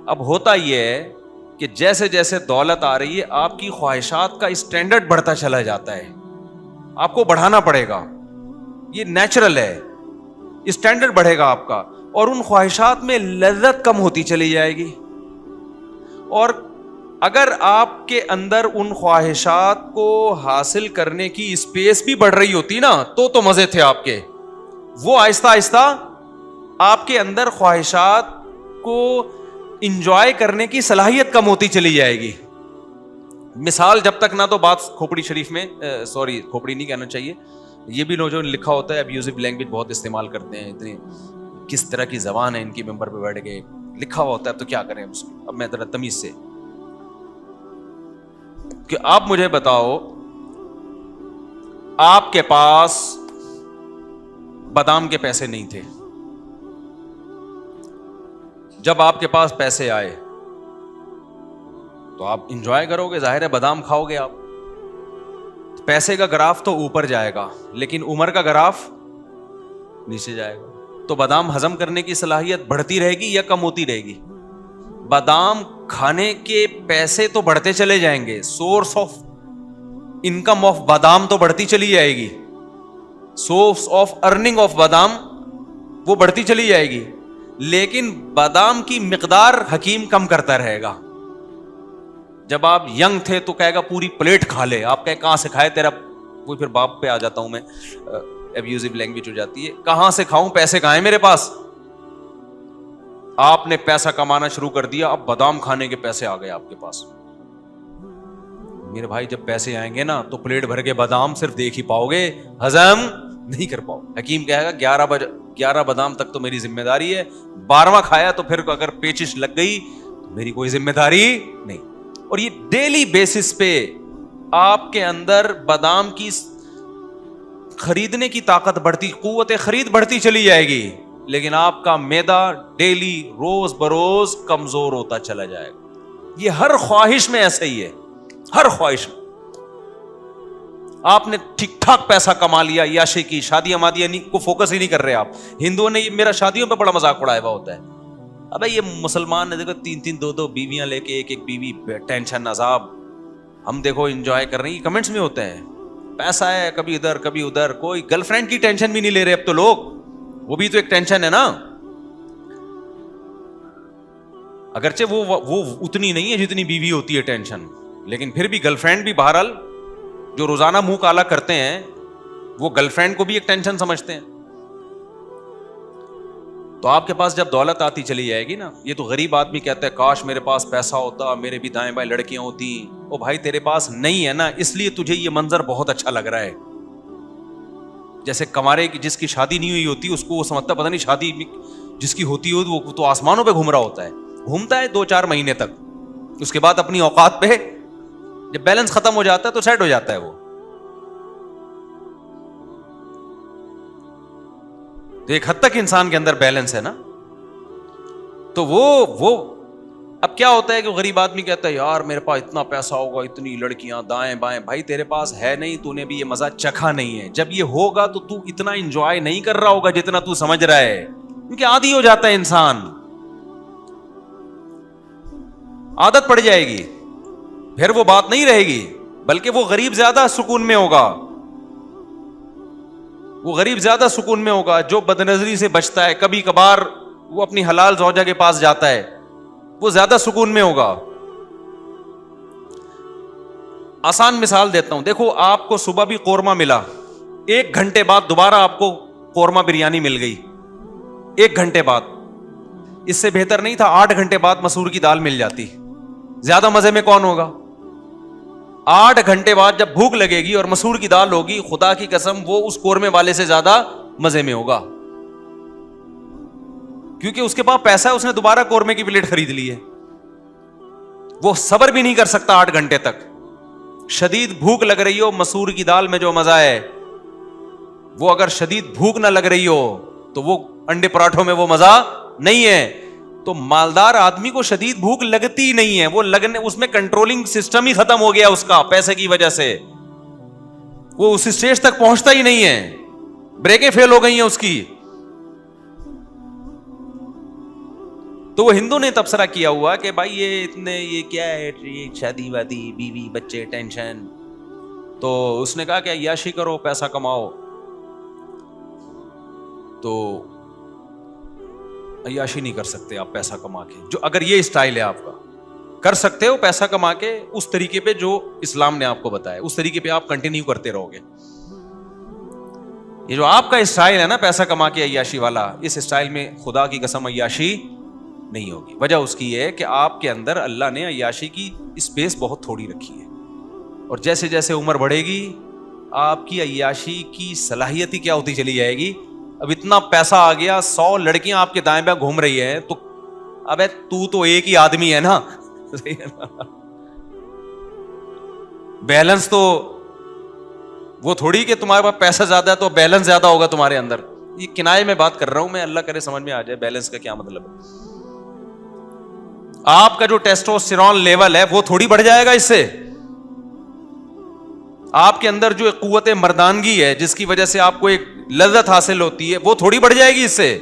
اب ہوتا یہ ہے کہ جیسے جیسے دولت آ رہی ہے آپ کی خواہشات کا اسٹینڈرڈ بڑھتا چلا جاتا ہے. آپ کو بڑھانا پڑے گا, یہ نیچرل ہے, اسٹینڈرڈ بڑھے گا آپ کا, اور ان خواہشات میں لذت کم ہوتی چلی جائے گی. اور اگر آپ کے اندر ان خواہشات کو حاصل کرنے کی اسپیس بھی بڑھ رہی ہوتی نا تو مزے تھے آپ کے. وہ آہستہ آہستہ آپ کے اندر خواہشات کو انجوائے کرنے کی صلاحیت کم ہوتی چلی جائے گی. مثال جب تک نہ تو بات کھوپڑی شریف میں سوری کھوپڑی نہیں کہنا چاہیے, یہ بھی جو لکھا ہوتا ہے ابیوزو لینگویج بہت استعمال کرتے ہیں, اتنی کس طرح کی زبان ہے ان کی, ممبر پہ بیٹھ کے لکھا ہوا ہوتا ہے, تو کیا کریں اس کو. اب میں ذرا تمیز سے کہ آپ مجھے بتاؤ, آپ کے پاس بادام کے پیسے نہیں تھے, جب آپ کے پاس پیسے آئے تو آپ انجوائے کرو گے, ظاہر ہے بادام کھاؤ گے آپ. پیسے کا گراف تو اوپر جائے گا لیکن عمر کا گراف نیچے جائے گا. تو بادام ہضم کرنے کی صلاحیت بڑھتی رہے گی یا کم ہوتی رہے گی؟ بادام کھانے کے پیسے تو بڑھتے چلے جائیں گے, سورس آف انکم آف بادام تو بڑھتی چلی جائے گی, سورس آف ارننگ آف بادام وہ بڑھتی چلی جائے گی, لیکن بادام کی مقدار حکیم کم کرتا رہے گا. جب آپ ینگ تھے تو کہے گا پوری پلیٹ کھا لے, آپ کہے کہاں سے کھائے تیرا, وہ پھر باپ پہ آ جاتا ہوں میں, ابیوزو لینگویج ہو جاتی ہے, کہاں سے کھاؤں, پیسے کہاں ہیں میرے پاس. آپ نے پیسہ کمانا شروع کر دیا, اب بادام کھانے کے پیسے آ گئے آپ کے پاس. میرے بھائی جب پیسے آئیں گے نا تو پلیٹ بھر کے بادام صرف دیکھ ہی پاؤ گے, ہضم نہیں کر پاؤ. حکیم کہے گا 11 بادام تک تو میری ذمہ داری ہے, 12واں کھایا تو پھر اگر پیچش لگ گئی تو میری کوئی ذمہ داری نہیں. اور یہ ڈیلی بیسس پہ آپ کے اندر بادام کی خریدنے کی طاقت بڑھتی, قوت خرید بڑھتی چلی جائے گی, لیکن آپ کا معدہ ڈیلی روز بروز کمزور ہوتا چلا جائے گا. یہ ہر خواہش میں ایسا ہی ہے, ہر خواہش میں. آپ نے ٹھیک ٹھاک پیسہ کما لیا, عیاشی کی, شادی امادیاں کو فوکس ہی نہیں کر رہے آپ. ہندوؤں نے میرا شادیوں پہ بڑا مذاق اڑایا ہوا ہوتا ہے, ابے یہ مسلمان نے دیکھو 3 2 بیویاں لے کے ایک بیوی, ٹینشن عذاب, ہم دیکھو انجوائے کر رہے ہیں. کمنٹس میں ہوتے ہیں پیسہ ہے کبھی ادھر کبھی ادھر, کوئی گرل فرینڈ کی ٹینشن بھی نہیں لے رہے اب تو لوگ, وہ بھی تو ایک ٹینشن ہے نا. اگرچہ وہ اتنی نہیں ہے جتنی بیوی ہوتی ہے ٹینشن, لیکن پھر بھی گرل فرینڈ بھی بہرحال جو روزانہ منہ کالا کرتے ہیں وہ گرل فرینڈ کو بھی ایک ٹینشن سمجھتے ہیں. تو آپ کے پاس جب دولت آتی چلی جائے گی نا, یہ تو غریب آدمی کہتا ہے کاش میرے پاس پیسہ ہوتا, میرے بھی دائیں بائیں لڑکیاں ہوتی. او بھائی تیرے پاس نہیں ہے نا, اس لیے تجھے یہ منظر بہت اچھا لگ رہا ہے. جیسے کمارے کی جس کی شادی نہیں ہوئی ہوتی اس کو وہ سمجھتا پتہ نہیں شادی جس کی ہوتی ہو وہ تو آسمانوں پہ گھوم رہا ہوتا ہے, گھومتا ہے 2-4 مہینے تک, اس کے بعد اپنی اوقات پہ جب بیلنس ختم ہو جاتا ہے تو سیٹ ہو جاتا ہے وہ. تو ایک حد تک انسان کے اندر بیلنس ہے نا. تو وہ اب کیا ہوتا ہے کہ غریب آدمی کہتا ہے یار میرے پاس اتنا پیسہ ہوگا, اتنی لڑکیاں دائیں بائیں. بھائی تیرے پاس ہے نہیں, تو نے بھی یہ مزہ چکھا نہیں ہے. جب یہ ہوگا تو تو اتنا انجوائے نہیں کر رہا ہوگا جتنا تو سمجھ رہا ہے, کیونکہ عادی ہو جاتا ہے انسان, عادت پڑ جائے گی, پھر وہ بات نہیں رہے گی. بلکہ وہ غریب زیادہ سکون میں ہوگا, وہ غریب زیادہ سکون میں ہوگا جو بدنظری سے بچتا ہے, کبھی کبھار وہ اپنی حلال زوجہ کے پاس جاتا ہے, وہ زیادہ سکون میں ہوگا. آسان مثال دیتا ہوں, دیکھو آپ کو صبح بھی قورمہ ملا, 1 گھنٹے بعد دوبارہ آپ کو قورمہ بریانی مل گئی, 1 گھنٹے بعد. اس سے بہتر نہیں تھا 8 گھنٹے بعد مسور کی دال مل جاتی؟ زیادہ مزے میں کون ہوگا؟ 8 گھنٹے بعد جب بھوک لگے گی اور مسور کی دال ہوگی, خدا کی قسم وہ اس قورمے والے سے زیادہ مزے میں ہوگا, کیونکہ اس کے پاس پیسہ ہے, اس نے دوبارہ قورمے کی پلیٹ خرید لی ہے. وہ صبر بھی نہیں کر سکتا 8 گھنٹے تک. شدید بھوک لگ رہی ہو, مسور کی دال میں جو مزہ ہے وہ اگر شدید بھوک نہ لگ رہی ہو تو وہ انڈے پراٹھوں میں وہ مزہ نہیں ہے. تو مالدار آدمی کو شدید بھوک لگتی نہیں ہے, وہ لگنے اس میں کنٹرولنگ سسٹم ہی ختم ہو گیا اس کا پیسے کی وجہ سے, وہ اس اسٹیج تک پہنچتا ہی نہیں ہے, بریکیں فیل ہو گئی ہیں اس کی. تو وہ ہندو نے تبصرہ کیا ہوا کہ بھائی یہ کیا ہے, شادی وادی, بیوی بچے, ٹینشن. تو اس نے کہا کہ عیاشی کرو, پیسہ کماؤ. تو عیاشی نہیں کر سکتے آپ پیسہ کما کے, جو اگر یہ اسٹائل ہے آپ کا, کر سکتے ہو پیسہ کما کے اس طریقے پہ جو اسلام نے آپ کو بتایا, اس طریقے پہ آپ کنٹینیو کرتے رہو گے. یہ جو آپ کا اسٹائل ہے نا پیسہ کما کے عیاشی والا, اس اسٹائل میں خدا کی قسم عیاشی نہیں ہوگی. وجہ اس کی یہ ہے کہ آپ کے اندر اللہ نے عیاشی کی اسپیس بہت تھوڑی رکھی ہے, اور جیسے جیسے عمر بڑھے گی آپ کی عیاشی کی صلاحیت ہی کیا ہوتی چلی جائے گی. اب اتنا پیسہ آ گیا, 100 لڑکیاں آپ کے دائیں بائیں گھوم رہی ہیں, تو ابے تو ایک ہی آدمی ہے نا, بیلنس تو وہ تھوڑی کہ تمہارے پاس پیسہ زیادہ ہے تو بیلنس زیادہ ہوگا تمہارے اندر. یہ کنائے میں بات کر رہا ہوں میں, اللہ کرے سمجھ میں آ جائے بیلنس کا کیا مطلب ہے. آپ کا جو ٹیسٹوسٹیرون لیول ہے وہ تھوڑی بڑھ جائے گا اس سے. آپ کے اندر جو ایک قوت مردانگی ہے جس کی وجہ سے آپ کو ایک لذت حاصل ہوتی ہے وہ تھوڑی بڑھ جائے گی اس سے.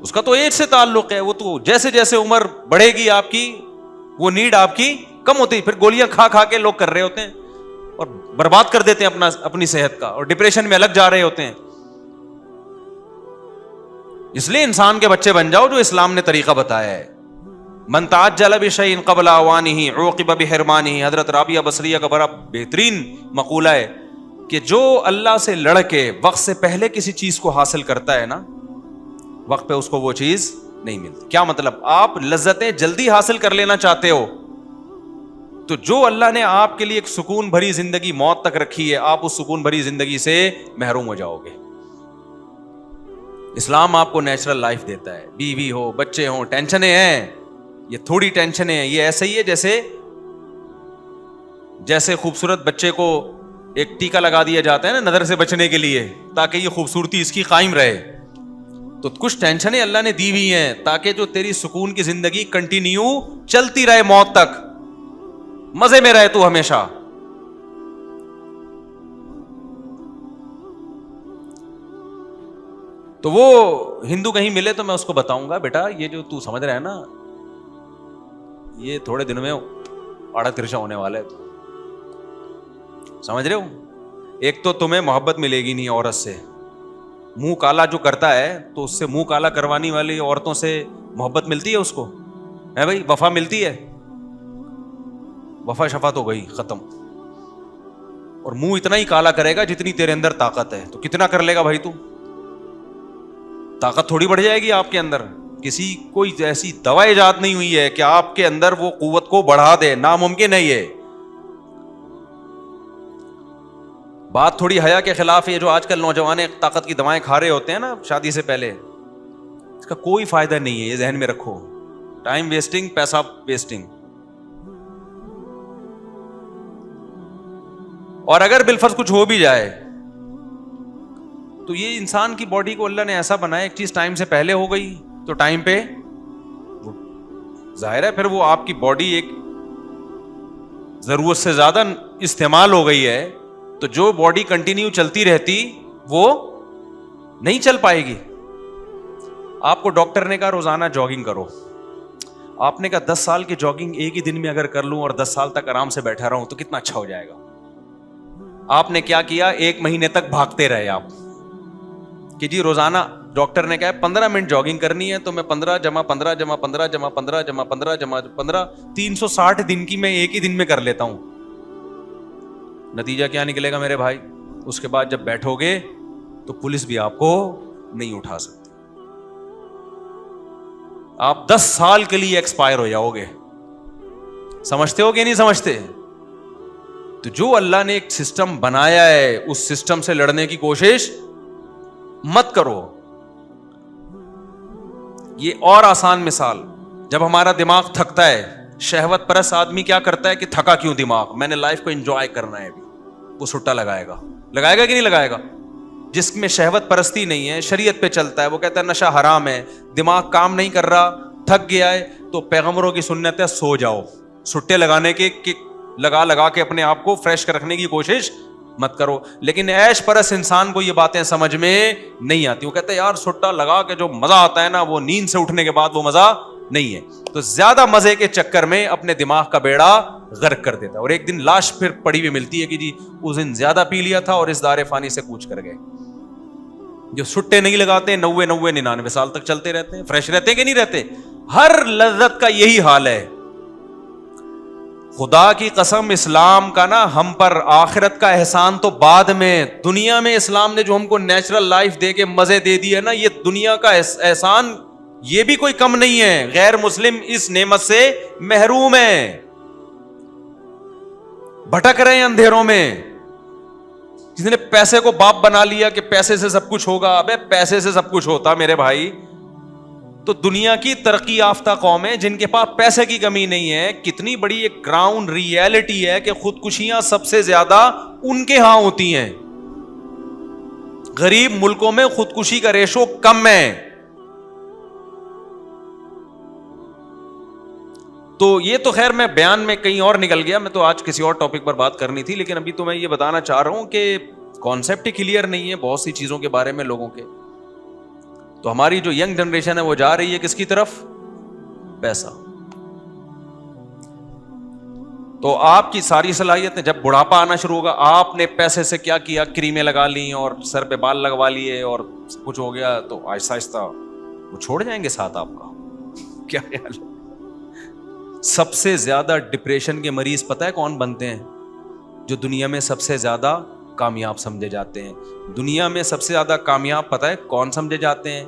اس کا تو ایج سے تعلق ہے, وہ تو جیسے جیسے عمر بڑھے گی آپ کی وہ نیڈ آپ کی کم ہوتی ہے. پھر گولیاں کھا کھا کے لوگ کر رہے ہوتے ہیں اور برباد کر دیتے ہیں اپنی صحت کا, اور ڈپریشن میں الگ جا رہے ہوتے ہیں. اس لیے انسان کے بچے بن جاؤ جو اسلام نے طریقہ بتایا ہے. من تعجل بشیء قبل اوانہ عوقب بحرمانہ. حضرت رابعہ بصریہ کا بڑا بہترین مقولہ ہے کہ جو اللہ سے لڑ کے وقت سے پہلے کسی چیز کو حاصل کرتا ہے نا, وقت پہ اس کو وہ چیز نہیں ملتی. کیا مطلب؟ آپ لذتیں جلدی حاصل کر لینا چاہتے ہو تو جو اللہ نے آپ کے لیے ایک سکون بھری زندگی موت تک رکھی ہے, آپ اس سکون بھری زندگی سے محروم ہو جاؤ گے. اسلام آپ کو نیچرل لائف دیتا ہے. بیوی ہو, بچے ہوں, ٹینشنیں ہیں, یہ تھوڑی ٹینشنیں ہیں. یہ ایسے ہی ہے جیسے خوبصورت بچے کو ایک ٹیکا لگا دیا جاتا ہے نا نظر سے بچنے کے لیے, تاکہ یہ خوبصورتی اس کی قائم رہے. تو کچھ ٹینشنیں اللہ نے دی ہوئی ہیں تاکہ جو تیری سکون کی زندگی کنٹینیو چلتی رہے موت تک, مزے میں رہے تو ہمیشہ. تو وہ ہندو کہیں ملے تو میں اس کو بتاؤں گا, بیٹا یہ جو تو سمجھ رہا ہے نا یہ تھوڑے دن میں آڑا ترچا ہونے والا ہے. سمجھ رہے ہو؟ ایک تو تمہیں محبت ملے گی نہیں عورت سے. منہ کالا جو کرتا ہے تو اس سے منہ کالا کروانے والی عورتوں سے محبت ملتی ہے اس کو, ہے بھائی, وفا ملتی ہے. وفا شفا تو گئی ختم. اور منہ اتنا ہی کالا کرے گا جتنی تیرے اندر طاقت ہے. تو کتنا کر لے گا بھائی تو؟ طاقت تھوڑی بڑھ جائے گی آپ کے اندر. کسی کوئی ایسی دوا ایجاد نہیں ہوئی ہے کہ آپ کے اندر وہ قوت کو بڑھا دے, ناممکن ہے یہ بات. تھوڑی حیا کے خلاف ہے جو آج کل نوجوان طاقت کی دوائیں کھا رہے ہوتے ہیں نا شادی سے پہلے, اس کا کوئی فائدہ نہیں ہے, یہ ذہن میں رکھو. ٹائم ویسٹنگ, پیسہ ویسٹنگ. اور اگر بالفرض کچھ ہو بھی جائے تو یہ انسان کی باڈی کو اللہ نے ایسا بنایا, ایک چیز ٹائم سے پہلے ہو گئی تو ٹائم پہ ظاہر ہے پھر وہ آپ کی باڈی ایک ضرورت سے زیادہ استعمال ہو گئی ہے, تو جو باڈی کنٹینیو چلتی رہتی وہ نہیں چل پائے گی. آپ کو ڈاکٹر نے کہا روزانہ جاگنگ کرو, آپ نے کہا 10 سال کی جاگنگ ایک ہی دن میں اگر کر لوں اور 10 سال تک آرام سے بیٹھا رہوں تو کتنا اچھا ہو جائے گا. آپ نے کیا کیا, 1 مہینے تک بھاگتے رہے آپ کہ جی روزانہ ڈاکٹر نے کہا 15 منٹ جاگنگ کرنی ہے تو میں 15 جمع 15 جمع 15 جمع 15 جمع 15 جمع 15 360 دن کی میں ایک ہی دن میں کر لیتا ہوں. نتیجہ کیا نکلے گا میرے بھائی؟ اس کے بعد جب بیٹھو گے تو پولیس بھی آپ کو نہیں اٹھا سکتی. آپ 10 سال کے لیے ایکسپائر ہو جاؤ گے. سمجھتے ہو کہ نہیں سمجھتے؟ تو جو اللہ نے ایک سسٹم بنایا ہے اس سسٹم سے لڑنے کی کوشش مت کرو. یہ اور آسان مثال, جب ہمارا دماغ تھکتا ہے, شہوت پرست آدمی کیا کرتا ہے کہ تھکا کیوں دماغ, میں نے لائف کو انجوائے کرنا ہے, ابھی وہ سٹا لگائے گا کہ نہیں لگائے گا؟ جس میں شہوت پرستی نہیں ہے, شریعت پہ چلتا ہے, وہ کہتا ہے نشہ حرام ہے, دماغ کام نہیں کر رہا, تھک گیا ہے, تو پیغمبروں کی سنت ہے سو جاؤ. سٹے لگانے کے لگا کے اپنے آپ کو فریش رکھنے کی کوشش مت کرو. لیکن عیش پرست انسان کو یہ باتیں سمجھ میں نہیں آتی. وہ کہتے ہیں یار سٹا لگا کے جو مزہ آتا ہے نا وہ نیند سے اٹھنے کے بعد وہ مزہ نہیں ہے. تو زیادہ مزے کے چکر میں اپنے دماغ کا بیڑا غرق کر دیتا ہے, اور ایک دن لاش پھر پڑی ہوئی ملتی ہے کہ جی اس دن زیادہ پی لیا تھا اور اس دار فانی سے کوچ کر گئے. جو سٹے نہیں لگاتے 90 99 سال تک چلتے رہتے ہیں, فریش رہتے کہ نہیں رہتے؟ ہر لذت کا یہی حال ہے. خدا کی قسم اسلام کا نا ہم پر آخرت کا احسان تو بعد میں, دنیا میں اسلام نے جو ہم کو نیچرل لائف دے کے مزے دے دی ہے نا, یہ دنیا کا احسان یہ بھی کوئی کم نہیں ہے. غیر مسلم اس نعمت سے محروم ہیں, بھٹک رہے ہیں اندھیروں میں. جس نے پیسے کو باپ بنا لیا کہ پیسے سے سب کچھ ہوگا, ابے پیسے سے سب کچھ ہوتا میرے بھائی. تو دنیا کی ترقی یافتہ قوم ہے جن کے پاس پیسے کی کمی نہیں ہے. کتنی بڑی ایک گراؤنڈ ریئلٹی ہے کہ خودکشیاں سب سے زیادہ ان کے ہاں ہوتی ہیں. غریب ملکوں میں خودکشی کا ریشو کم ہے. تو یہ تو خیر میں بیان میں کہیں اور نکل گیا, میں تو آج کسی اور ٹاپک پر بات کرنی تھی, لیکن ابھی تو میں یہ بتانا چاہ رہا ہوں کہ کانسیپٹ ہی کلیئر نہیں ہے بہت سی چیزوں کے بارے میں لوگوں کے. تو ہماری جو ینگ جنریشن ہے وہ جا رہی ہے کس کی طرف؟ پیسہ. تو آپ کی ساری صلاحیتیں جب بڑھاپا آنا شروع ہوگا, آپ نے پیسے سے کیا کیا, کریمیں لگا لی اور سر پہ بال لگوا لیے اور کچھ ہو گیا, تو آہستہ آہستہ وہ چھوڑ جائیں گے ساتھ آپ کا. کیا خیال ہے؟ سب سے زیادہ ڈپریشن کے مریض پتہ ہے کون بنتے ہیں؟ جو دنیا میں سب سے زیادہ کامیاب سمجھے جاتے ہیں. دنیا میں سب سے زیادہ کامیاب پتہ ہے کون سمجھے جاتے ہیں؟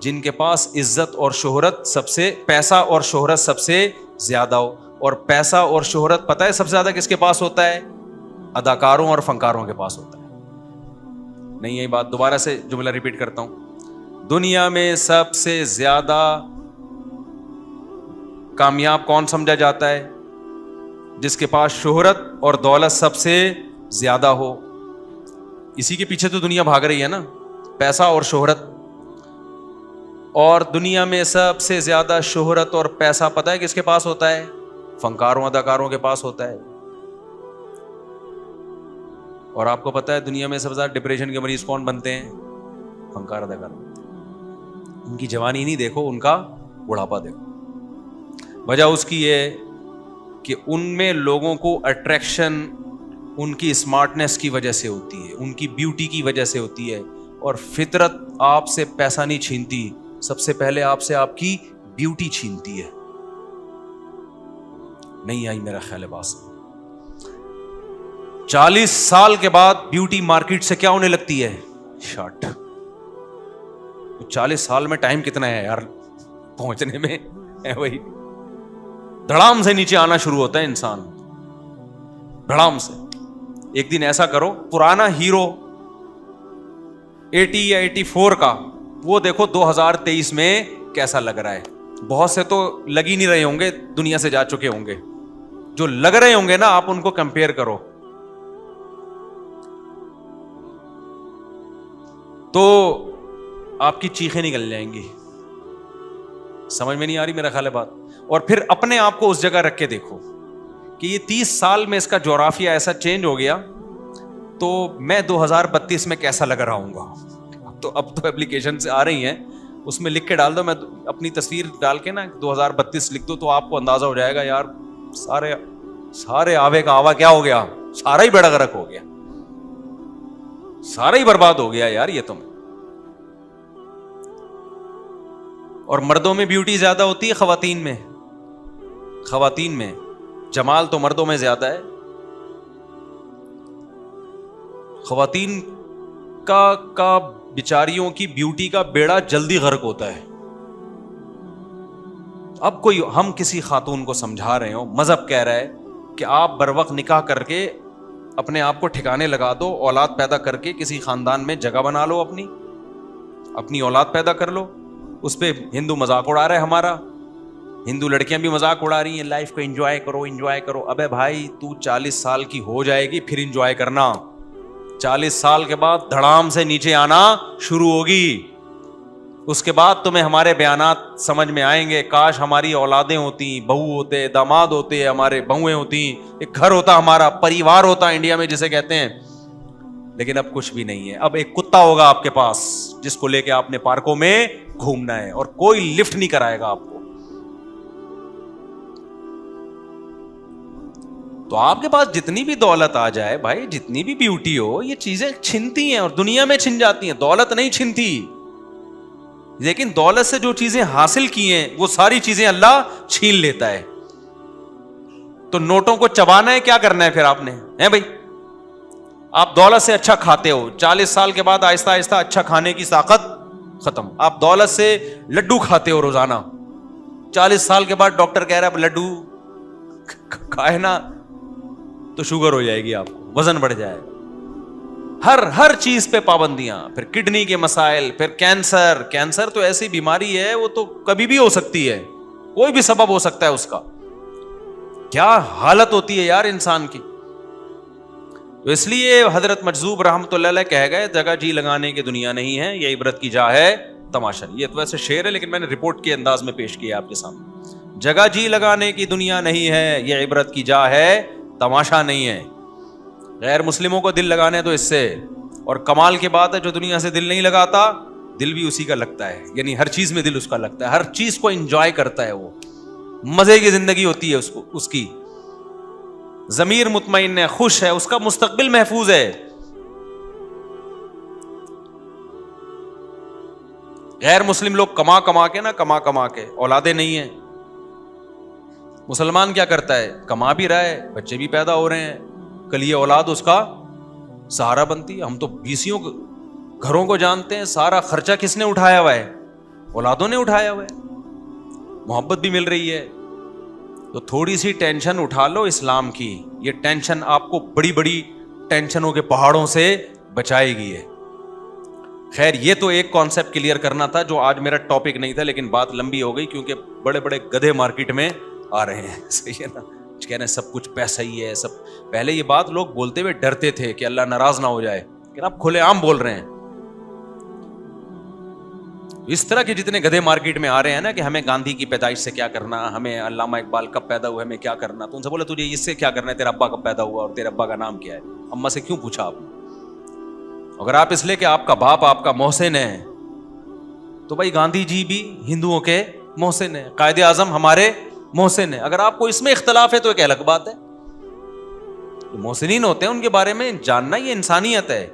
جن کے پاس عزت اور شہرت سب سے, پیسہ اور شہرت سب سے زیادہ ہو. اور پیسہ اور شہرت پتہ ہے سب سے زیادہ کس کے پاس ہوتا ہے؟ اداکاروں اور فنکاروں کے پاس ہوتا ہے. نہیں یہی بات, دوبارہ سے جملہ ریپیٹ کرتا ہوں. دنیا میں سب سے زیادہ کامیاب کون سمجھا جاتا ہے؟ جس کے پاس شہرت اور دولت سب سے زیادہ ہو. اسی کے پیچھے تو دنیا بھاگ رہی ہے نا, پیسہ اور شہرت. اور دنیا میں سب سے زیادہ شہرت اور پیسہ پتہ ہے کس کے پاس ہوتا ہے؟ فنکاروں اداکاروں کے پاس ہوتا ہے. اور آپ کو پتہ ہے دنیا میں سب سے زیادہ ڈپریشن کے مریض کون بنتے ہیں؟ فنکار اداکار. ان کی جوانی نہیں دیکھو, ان کا بڑھاپا دیکھو. وجہ اس کی یہ کہ ان میں لوگوں کو اٹریکشن ان کی اسمارٹنیس کی وجہ سے ہوتی ہے, ان کی بیوٹی کی وجہ سے ہوتی ہے. اور فطرت آپ سے پیسہ نہیں چھینتی, سب سے پہلے آپ سے آپ کی بیوٹی چھینتی ہے. نہیں آئی میرا خیال ہے بات. 40 سال کے بعد بیوٹی مارکیٹ سے کیا ہونے لگتی ہے؟ شارٹ. 40 سال میں ٹائم کتنا ہے یار پہنچنے میں؟ ہے وہی دھڑام سے نیچے آنا شروع ہوتا ہے انسان, دھڑام سے. ایک دن ایسا کرو, پرانا ہیرو 80 یا 84 کا وہ دیکھو 2023 میں کیسا لگ رہا ہے. بہت سے تو لگ ہی نہیں رہے ہوں گے, دنیا سے جا چکے ہوں گے. جو لگ رہے ہوں گے نا, آپ ان کو کمپیئر کرو تو آپ کی چیخیں نکل جائیں گی. سمجھ میں نہیں آ رہی میرا خیال ہے بات. اور پھر اپنے آپ کو اس جگہ رکھ کے دیکھو کہ یہ 30 سال میں اس کا جغرافیہ ایسا چینج ہو گیا, تو میں 2032 میں کیسا لگ رہا ہوں گا. اب تو اپلیکیشن سے آ رہی ہیں, اس میں لکھ کے ڈال دو, میں اپنی تصویر ڈال کے نا 2032 لکھ دو, تو آپ کو اندازہ ہو جائے گا یار سارے آوے کا آوا کیا ہو گیا, سارا ہی بیڑا غرق ہو گیا, سارا ہی برباد ہو گیا یار یہ تم. اور مردوں میں بیوٹی زیادہ ہوتی ہے خواتین میں جمال تو مردوں میں زیادہ ہے. خواتین کا بیچاریوں کی بیوٹی کا بیڑا جلدی غرق ہوتا ہے. اب کوئی ہم کسی خاتون کو سمجھا رہے ہو, مذہب کہہ رہا ہے کہ آپ بر وقت نکاح کر کے اپنے آپ کو ٹھکانے لگا دو, اولاد پیدا کر کے کسی خاندان میں جگہ بنا لو, اپنی اولاد پیدا کر لو. اس پہ ہندو مذاق اڑا رہا ہے ہمارا, ہندو لڑکیاں بھی مذاق اڑا رہی ہیں, لائف کو انجوائے کرو. ابے بھائی تو 40 سال کی ہو جائے گی پھر انجوائے کرنا. 40 سال کے بعد دھڑام سے نیچے آنا شروع ہوگی. اس کے بعد تمہیں ہمارے بیانات سمجھ میں آئیں گے. کاش ہماری اولادیں ہوتی, بہو ہوتے, داماد ہوتے, ہمارے بہویں ہوتی, ایک گھر ہوتا, ہمارا پریوار ہوتا انڈیا میں جسے کہتے ہیں. لیکن اب کچھ بھی نہیں ہے. اب ایک کتا ہوگا آپ کے پاس جس کو لے کے آپ نے پارکوں میں گھومنا ہے, اور کوئی لفٹ نہیں کرائے گا آپ کو. تو آپ کے پاس جتنی بھی دولت آ جائے بھائی, جتنی بھی بیوٹی ہو, یہ چیزیں چھنتی ہیں اور دنیا میں چھن جاتی ہیں. دولت نہیں چھنتی, لیکن دولت سے جو چیزیں حاصل کی ہیں وہ ساری چیزیں اللہ چھین لیتا ہے. تو نوٹوں کو چبانا ہے, کیا کرنا ہے پھر آپ نے, ہے بھائی؟ آپ دولت سے اچھا کھاتے ہو, 40 سال کے بعد آہستہ آہستہ اچھا کھانے کی طاقت ختم. آپ دولت سے لڈو کھاتے ہو روزانہ, 40 سال کے بعد ڈاکٹر کہہ رہا ہے اب لڈو کھائے نا تو شوگر ہو جائے گی, آپ کو وزن بڑھ جائے گا. ہر چیز پہ پابندیاں, پھر کڈنی کے مسائل, پھر کینسر تو ایسی بیماری ہے وہ تو کبھی بھی ہو سکتی ہے, کوئی بھی سبب ہو سکتا ہے اس کا. کیا حالت ہوتی ہے یار انسان کی. تو اس لیے حضرت مجذوب رحمۃ اللہ علیہ کہہ گئے جگہ جی لگانے کی دنیا نہیں ہے, یہ عبرت کی جا ہے تماشا. یہ تو ویسے شعر ہے لیکن میں نے رپورٹ کے انداز میں پیش کیا آپ کے سامنے. جگہ جی لگانے کی دنیا نہیں ہے, یہ عبرت کی جا ہے تماشا نہیں ہے. غیر مسلموں کو دل لگانے تو اس سے, اور کمال کی بات ہے جو دنیا سے دل نہیں لگاتا دل بھی اسی کا لگتا ہے, یعنی ہر چیز میں دل اس کا لگتا ہے, ہر چیز کو انجوائے کرتا ہے, وہ مزے کی زندگی ہوتی ہے اس کی. ضمیر مطمئن ہے, خوش ہے, اس کا مستقبل محفوظ ہے. غیر مسلم لوگ کما کے اولادیں نہیں ہیں. مسلمان کیا کرتا ہے, کما بھی رہا ہے, بچے بھی پیدا ہو رہے ہیں, کل یہ اولاد اس کا سہارا بنتی ہے. ہم تو 20 گھروں کو جانتے ہیں, سارا خرچہ کس نے اٹھایا ہوا ہے, اولادوں نے اٹھایا ہوا ہے. محبت بھی مل رہی ہے. تو تھوڑی سی ٹینشن اٹھا لو اسلام کی, یہ ٹینشن آپ کو بڑی بڑی ٹینشنوں کے پہاڑوں سے بچائے گی. ہے خیر, یہ تو ایک کانسیپٹ کلیئر کرنا تھا جو آج میرا ٹاپک نہیں تھا, لیکن بات لمبی ہو گئی کیونکہ بڑے بڑے گدھے مارکیٹ میں آ رہے ہیں. صحیح ہے نا, کہہ رہے ہیں سب کچھ پیسہ ہی ہے سب. پہلے یہ بات لوگ بولتے ہوئے ڈرتے تھے کہ اللہ ناراض نہ ہو جائے, لیکن اب کھلے عام بول رہے ہیں. اس طرح کے جتنے گدھے مارکیٹ میں آ رہے ہیں نا کہ ہمیں گاندھی کی پیدائش سے کیا کرنا, ہمیں علامہ اقبال کب پیدا ہوا, ہمیں کیا کرنا, تو ان سے بولے تجھے اس سے کیا کرنا ہے, تیرا ابا کب پیدا ہوا اور تیرے ابا کا نام کیا ہے, اماں سے کیوں پوچھا آپ نے. اگر آپ اس لیے کہ آپ کا باپ آپ کا محسن ہے تو بھائی گاندھی جی بھی ہندوؤں کے محسن ہیں, قائد اعظم ہمارے محسن ہیں. اگر آپ کو اس میں اختلاف ہے تو ایک الگ بات ہے. جو محسنین ہوتے ہیں ان کے بارے میں جاننا یہ انسانیت ہے.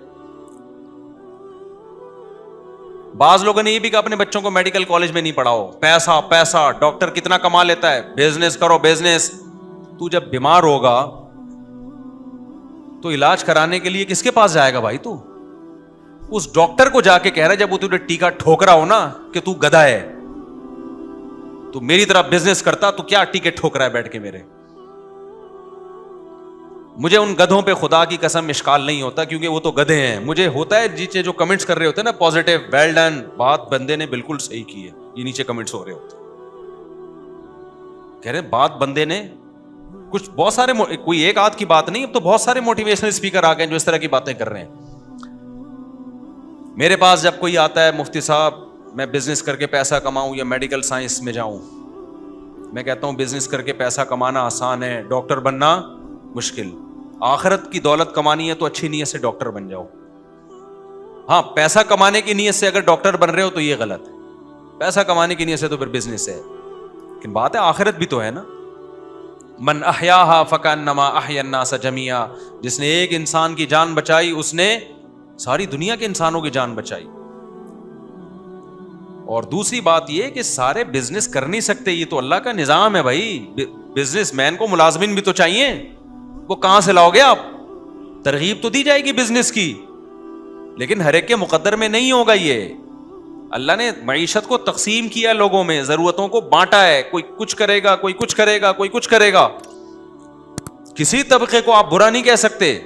بعض لوگوں نے یہ بھی کہا اپنے بچوں کو میڈیکل کالج میں نہیں پڑھاؤ, پیسہ, ڈاکٹر کتنا کما لیتا ہے, بزنس کرو بزنس. تو جب بیمار ہوگا تو علاج کرانے کے لیے کس کے پاس جائے گا بھائی؟ تو اس ڈاکٹر کو جا کے کہہ رہا ہے جب وہ تجھے ٹیکا ٹھوک رہا ہو نا کہ تو گدھا ہے, تو میری طرح بزنس کرتا, تو کیا ٹیکے ٹھوک رہا ہے بیٹھ کے میرے. مجھے ان گدھوں پہ خدا کی قسم اشکال نہیں ہوتا کیونکہ وہ تو گدھے ہیں. مجھے ہوتا ہے نیچے جو کمنٹس کر رہے ہوتے ہیں نا پازیٹیو, ویل ڈن, بات بندے نے بالکل صحیح کی ہے, یہ نیچے کمنٹس ہو رہے ہوتے کہہ رہے بات بندے نے کچھ بہت سارے, کوئی ایک آدھ کی بات نہیں, اب تو بہت سارے موٹیویشنل اسپیکر آ گئے جو اس طرح کی باتیں کر رہے ہیں. میرے پاس جب کوئی آتا ہے مفتی صاحب میں بزنس کر کے پیسہ کماؤں یا میڈیکل سائنس میں جاؤں, میں کہتا ہوں بزنس کر کے پیسہ کمانا آسان ہے, ڈاکٹر بننا مشکل. آخرت کی دولت کمانی ہے تو اچھی نیت سے ڈاکٹر بن جاؤ. ہاں, پیسہ کمانے کی نیت سے اگر ڈاکٹر بن رہے ہو تو یہ غلط ہے, پیسہ کمانے کی نیت سے تو پھر بزنس ہے. لیکن بات ہے آخرت بھی تو ہے نا. من احیاہا فکانما احیا الناس جمیعا, جس نے ایک انسان کی جان بچائی اس نے ساری دنیا کے انسانوں کی جان بچائی. اور دوسری بات یہ کہ سارے بزنس کر نہیں سکتے, یہ تو اللہ کا نظام ہے بھائی. بزنس مین کو ملازمین بھی تو چاہیے, وہ کہاں سے لاؤ گے آپ؟ ترغیب تو دی جائے گی بزنس کی, لیکن ہر ایک کے مقدر میں نہیں ہوگا. یہ اللہ نے معیشت کو تقسیم کیا لوگوں میں, ضرورتوں کو بانٹا ہے, کوئی کچھ کرے گا, کوئی کچھ کرے گا, کوئی کچھ کرے گا. کسی طبقے کو آپ برا نہیں کہہ سکتے.